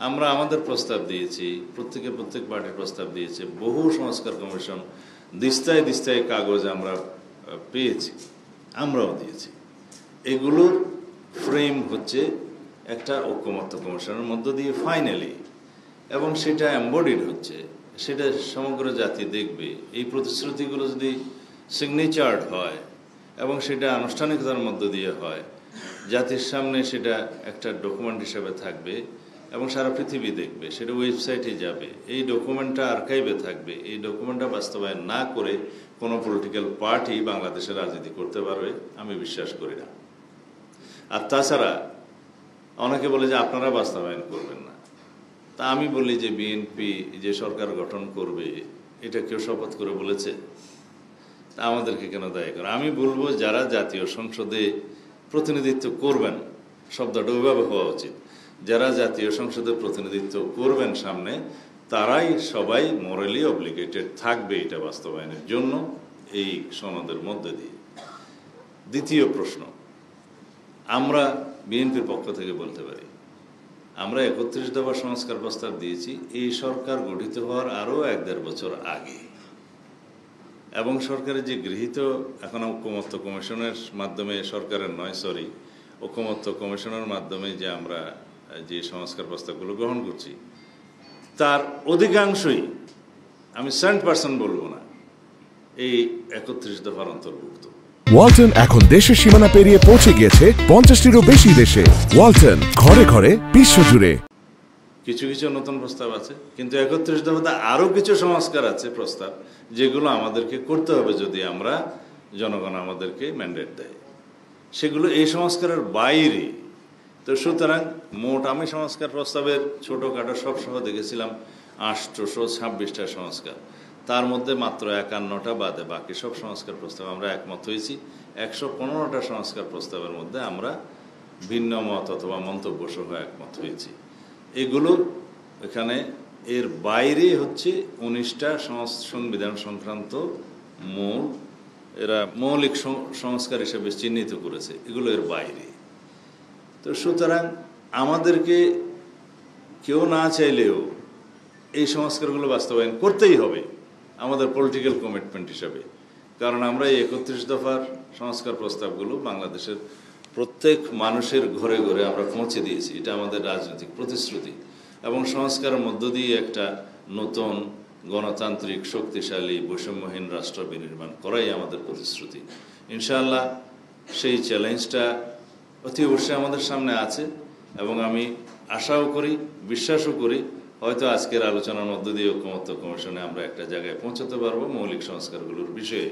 আমরা আমাদের প্রস্তাব দিয়েছি, প্রত্যেক পার্টির প্রস্তাব দিয়েছে, বহু সংস্কার কমিশন দিস্তায় দিস্তায় কাগজ আমরা পেয়েছি, আমরাও দিয়েছি। এগুলোর ফ্রেম হচ্ছে একটা ঐকমত্য কমিশনের মধ্য দিয়ে ফাইনালি, এবং সেটা এমবডিড হচ্ছে, সেটা সমগ্র জাতি দেখবে। এই প্রতিশ্রুতিগুলো যদি সিগনেচার্ড হয় এবং সেটা আনুষ্ঠানিকতার মধ্য দিয়ে হয়, জাতির সামনে সেটা একটা ডকুমেন্ট হিসেবে থাকবে এবং সারা পৃথিবী দেখবে, সেটা ওয়েবসাইটে যাবে, এই ডকুমেন্টটা আর্কাইভে থাকবে। এই ডকুমেন্টটা বাস্তবায়ন না করে কোনো পলিটিক্যাল পার্টি বাংলাদেশে রাজনীতি করতে পারবে আমি বিশ্বাস করি না। আর তাছাড়া অনেকে বলে যে আপনারা বাস্তবায়ন করবেন না, তা আমি বলি যে বিএনপি যে সরকার গঠন করবে এটা কেউ শপথ করে বলেছে? তা আমাদেরকে কেন দায়ী করে? আমি বলবো যারা জাতীয় সংসদে প্রতিনিধিত্ব করবেন, শব্দটা ওইভাবে হওয়া উচিত, যারা জাতীয় সংসদে প্রতিনিধিত্ব করবেন সামনে, তারাই সবাই মোরালি অব্লিগেটেড থাকবে এটা বাস্তবায়নের জন্য এই সনদের মধ্যে দিয়ে। দ্বিতীয় প্রশ্ন, আমরা বিএনপির পক্ষ থেকে বলতে পারি আমরা 31 দফা সংস্কার প্রস্তাব দিয়েছি এই সরকার গঠিত হওয়ার আরও 1-1.5 বছর আগে, এবং সরকারের যে গৃহীত এখন ঐকমত্য কমিশনের মাধ্যমে, সরকারের নয় সরি ঐকমত্য কমিশনের মাধ্যমে যে আমরা যে সংস্কার প্রস্তাবগুলো গ্রহণ করছি তার অধিকাংশই, আমি 100% বলবো না, এই 31 দফার অন্তর্ভুক্ত। ওয়ালটন এখন দেশের সীমানা পেরিয়ে পৌঁছে গিয়েছে 50টিরও বেশি দেশে। ওয়ালটন, ঘরে ঘরে বিশ্বজুড়ে। কিছু কিছু নতুন প্রস্তাব আছে, কিন্তু 31 দফাতে আরো কিছু সংস্কার আছে প্রস্তাব, যেগুলো আমাদেরকে করতে হবে যদি আমরা, জনগণ আমাদেরকে ম্যান্ডেট দেয়, সেগুলো এই সংস্কারের বাইরে। তো সুতরাং মোট আমি সংস্কার প্রস্তাবের ছোটখাটো সব সহ দেখেছিলাম 826টা সংস্কার, তার মধ্যে মাত্র 51টা বাদে বাকি সব সংস্কার প্রস্তাব আমরা একমত হয়েছি। 115টা সংস্কার প্রস্তাবের মধ্যে আমরা ভিন্ন মত অথবা মন্তব্য সহ একমত হয়েছি। এগুলো এখানে এর বাইরে হচ্ছে 19টা সংবিধান সংক্রান্ত এরা মৌলিক সংস্কার হিসেবে চিহ্নিত করেছে, এগুলো এর বাইরে। তো সুতরাং আমাদেরকে কেউ না চাইলেও এই সংস্কারগুলো বাস্তবায়ন করতেই হবে আমাদের পলিটিক্যাল কমিটমেন্ট হিসাবে, কারণ আমরা এই 31 দফার সংস্কার প্রস্তাবগুলো বাংলাদেশের প্রত্যেক মানুষের ঘরে ঘরে আমরা পৌঁছে দিয়েছি, এটা আমাদের রাজনৈতিক প্রতিশ্রুতি। এবং সংস্কারের মধ্য দিয়ে একটা নতুন গণতান্ত্রিক শক্তিশালী বৈষম্যহীন রাষ্ট্র বিনির্মাণ করাই আমাদের প্রতিশ্রুতি। ইনশাআল্লাহ সেই চ্যালেঞ্জটা অতি অবশ্যই আমাদের সামনে আছে, এবং আমি আশাও করি, বিশ্বাসও করি, হয়তো আজকের আলোচনার মধ্য দিয়ে ঐকমত্য কমিশনে আমরা একটা জায়গায় পৌঁছাতে পারবো মৌলিক সংস্কারগুলোর বিষয়ে।